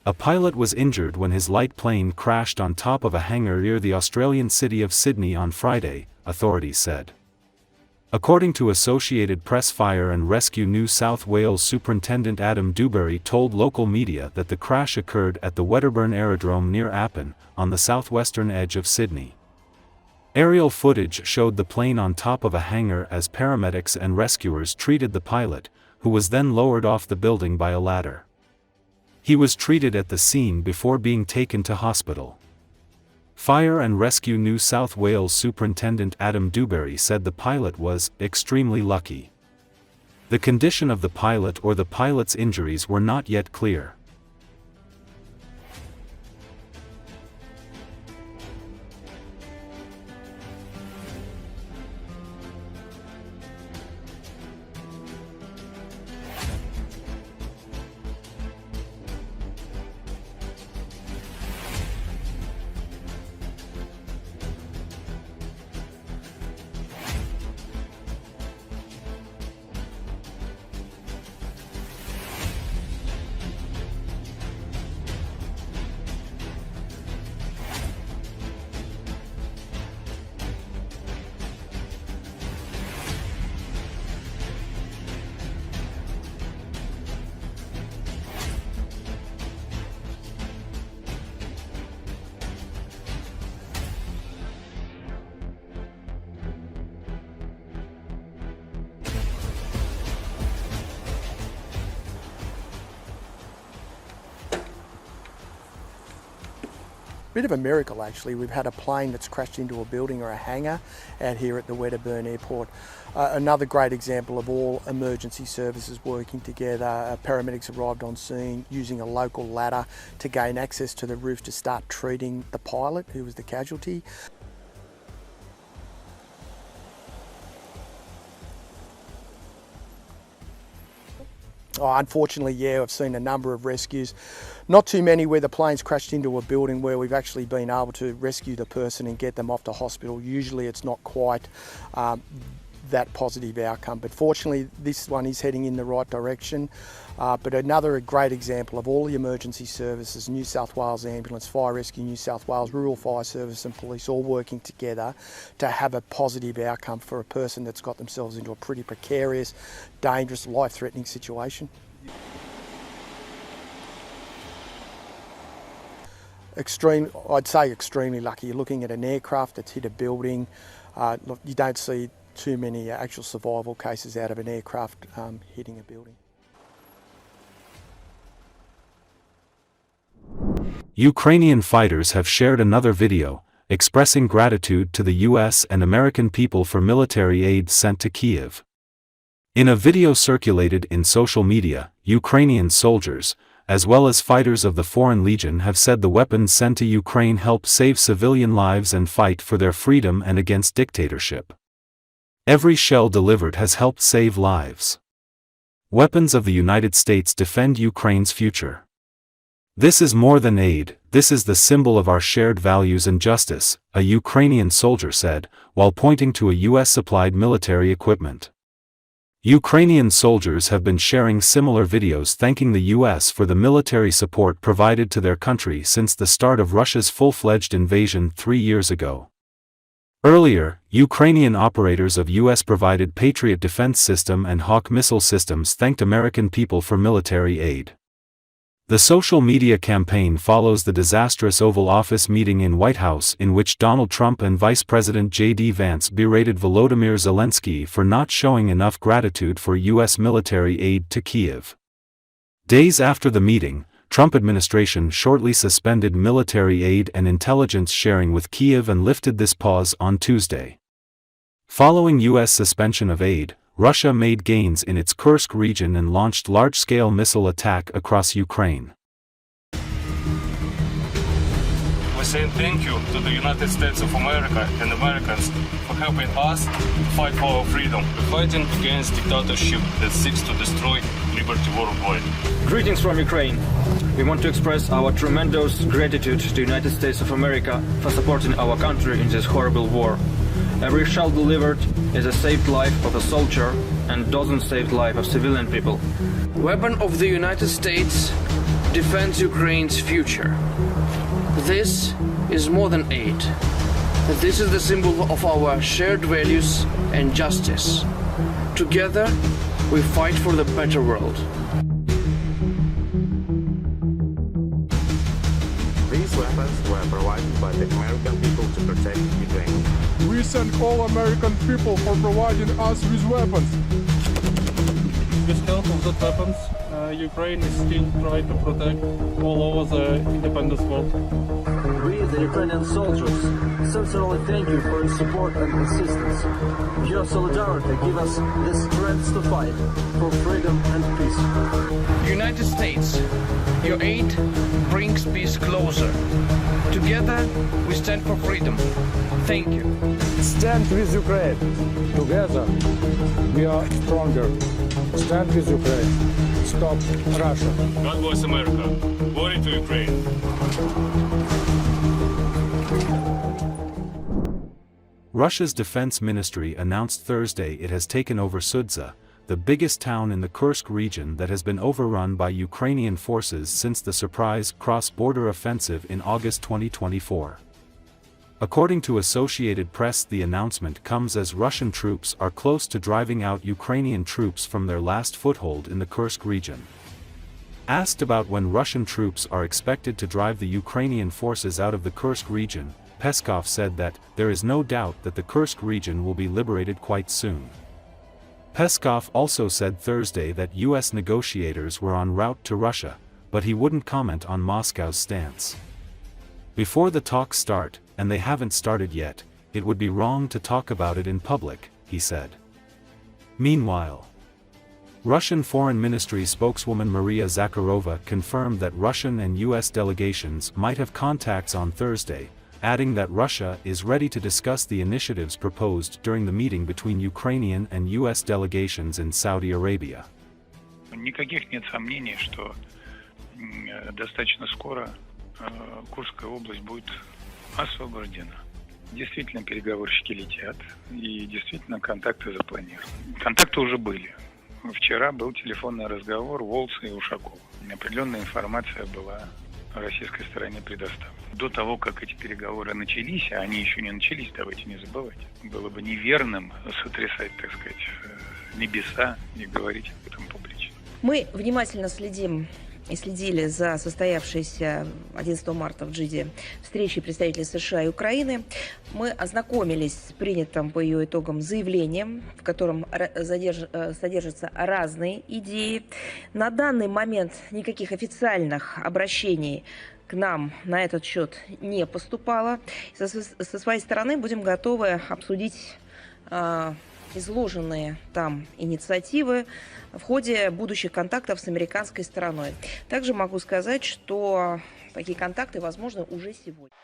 A pilot was injured when his light plane crashed on top of a hangar near the Australian city of Sydney on Friday, authorities said. According to Associated Press, Fire and Rescue New South Wales Superintendent Adam Dewberry told local media that the crash occurred at the Wedderburn aerodrome near Appin, on the southwestern edge of Sydney. Aerial footage showed the plane on top of a hangar as paramedics and rescuers treated the pilot, who was then lowered off the building by a ladder. He was treated at the scene before being taken to hospital. Fire and Rescue New South Wales Superintendent Adam Dewberry said the pilot was extremely lucky. The condition of the pilot or the pilot's injuries were not yet clear. Bit of a miracle actually. We've had a plane that's crashed into a building or a hangar out here at the Wedderburn airport. Another great example of all emergency services working together. Paramedics arrived on scene using a local ladder to gain access to the roof to start treating the pilot who was the casualty. Unfortunately, yeah, I've seen a number of rescues. Not too many where the plane's crashed into a building where we've actually been able to rescue the person and get them off to hospital. Usually it's not quite that positive outcome, but fortunately this one is heading in the right direction. But another great example of all the emergency services, New South Wales Ambulance, Fire Rescue New South Wales, Rural Fire Service and Police all working together to have a positive outcome for a person that's got themselves into a pretty precarious, dangerous, life-threatening situation. I'd say extremely lucky. You're looking at an aircraft that's hit a building. Look, you don't see too many actual survival cases out of an aircraft hitting a building. Ukrainian fighters have shared another video, expressing gratitude to the US and American people for military aid sent to Kiev. In a video circulated in social media, Ukrainian soldiers, as well as fighters of the Foreign Legion, have said the weapons sent to Ukraine help save civilian lives and fight for their freedom and against dictatorship. Every shell delivered has helped save lives. Weapons of the United States defend Ukraine's future. This is more than aid, this is the symbol of our shared values and justice, a Ukrainian soldier said, while pointing to a US-supplied military equipment. Ukrainian soldiers have been sharing similar videos thanking the US for the military support provided to their country since the start of Russia's full-fledged invasion 3 years ago. Earlier, Ukrainian operators of US-provided Patriot defense system and Hawk missile systems thanked American people for military aid. The social media campaign follows the disastrous Oval Office meeting in White House in which Donald Trump and Vice President J.D. Vance berated Volodymyr Zelensky for not showing enough gratitude for U.S. military aid to Kyiv. Days after the meeting, Trump administration shortly suspended military aid and intelligence sharing with Kyiv and lifted this pause on Tuesday. Following U.S. suspension of aid, Russia made gains in its Kursk region and launched large-scale missile attack across Ukraine. We say thank you to the United States of America and Americans for helping us fight for our freedom. We're fighting against dictatorship that seeks to destroy liberty worldwide. Greetings from Ukraine. We want to express our tremendous gratitude to the United States of America for supporting our country in this horrible war. Every shell delivered is a saved life of a soldier and doesn't save life of civilian people. Weapon of the United States defends Ukraine's future. This is more than aid. This is the symbol of our shared values and justice. Together, we fight for the better world. These weapons were provided by the American people to protect Ukraine. We thank all American people for providing us with weapons. With help of those weapons, Ukraine is still trying to protect all over the independent world. We, the Ukrainian soldiers, sincerely thank you for your support and assistance. Your solidarity gives us the strength to fight for freedom and peace. United States, your aid brings peace closer. Together, we stand for freedom. Thank you. Stand with Ukraine. Together, we are stronger. Stand with Ukraine. Stop Russia. God bless America. Glory to Ukraine. Russia's defense ministry announced Thursday it has taken over Sudza, the biggest town in the Kursk region that has been overrun by Ukrainian forces since the surprise cross-border offensive in August 2024. According to Associated Press, the announcement comes as Russian troops are close to driving out Ukrainian troops from their last foothold in the Kursk region. Asked about when Russian troops are expected to drive the Ukrainian forces out of the Kursk region, Peskov said that there is no doubt that the Kursk region will be liberated quite soon. Peskov also said Thursday that U.S. negotiators were en route to Russia, but he wouldn't comment on Moscow's stance. Before the talks start, and they haven't started yet, it would be wrong to talk about it in public, he said. Meanwhile, Russian Foreign Ministry spokeswoman Maria Zakharova confirmed that Russian and U.S. delegations might have contacts on Thursday, adding that Russia is ready to discuss the initiatives proposed during the meeting between Ukrainian and U.S. delegations in Saudi Arabia. Никаких нет сомнений, что достаточно скоро Курская область будет освобождена. Действительно, переговорщики летят, и действительно контакты запланированы. Контакты уже были. Вчера был телефонный разговор Волца и Ушакова. Определенная информация была российской стороне предоставлена. До того, как эти переговоры начались, а они еще не начались, давайте не забывать, было бы неверным сотрясать, так сказать, небеса и говорить об этом публично. Мы внимательно следили за состоявшейся 11 марта в Джиде встречей представителей США и Украины. Мы ознакомились с принятым по ее итогам заявлением, в котором содержатся разные идеи. На данный момент никаких официальных обращений к нам на этот счет не поступало. Со своей стороны будем готовы обсудить изложенные там инициативы в ходе будущих контактов с американской стороной. Также могу сказать, что такие контакты возможны уже сегодня.